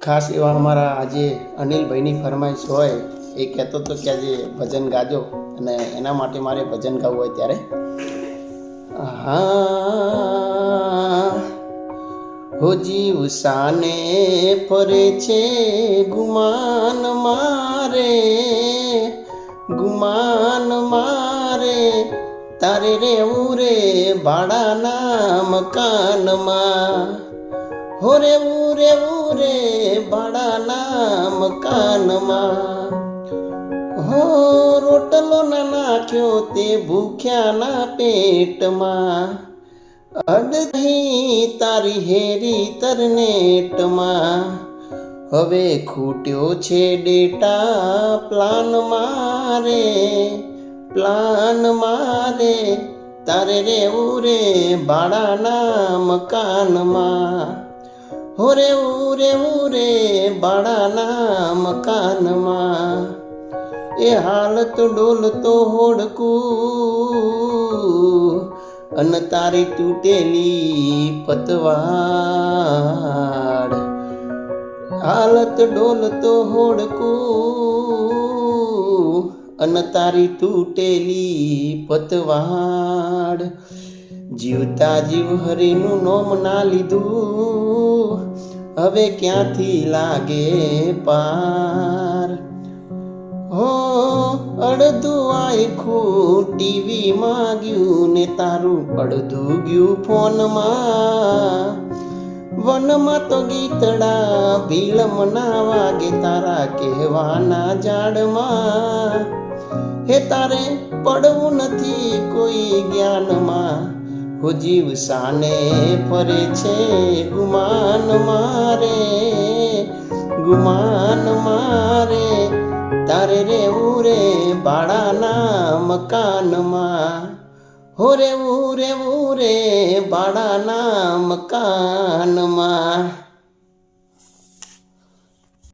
ખાસ એવા અમારા આજે અનિલભાઈની ફરમાઈશ હોય એ કહેતો હતો કે આજે ભજન ગાજો અને એના માટે મારે ભજન ગાવું હોય ત્યારે હા હો જીવ સાને ફરે છે ગુમાન મારે તારે રેવું રે ભાડાના મકાનમાં હો રેવું રે ભાડાના મકાનમાં હો રોટલો ના નાખ્યો તે ભૂખ્યાના પેટમાં અડધી તારી હેરી તરનેટમાં હવે ખૂટ્યો છે ડેટા પ્લાન મારે તારે રેવું રે ભાડાના મકાનમાં હો રેવું રે ભાડાના મકાનમાં એ હાલત ડોલતો હોડકું અન તારી તૂટેલી પતવાડ હાલત ડોલતો હોડકું અન તારી તૂટેલી પતવાડ જીવતા જીવ હરીનું નોમ ના લીધું હવે ક્યાંથી લાગે પાર હો અડધું આખું ટીવી માં ગયું ને તારું અડધું ગયું ફોનમાં વનમાં તો ગીતડા ભીલમ ના વાગે તારા કહેવાના ઝાડમાં હે તારે પડવું નથી કોઈ જ્ઞાનમાં હો જીવ સાને ફરે છે ગુમાન મારે તારે રેવું રે ભાડાના મકાનમાં હો રેવું રે ભાડાના મકાનમાં।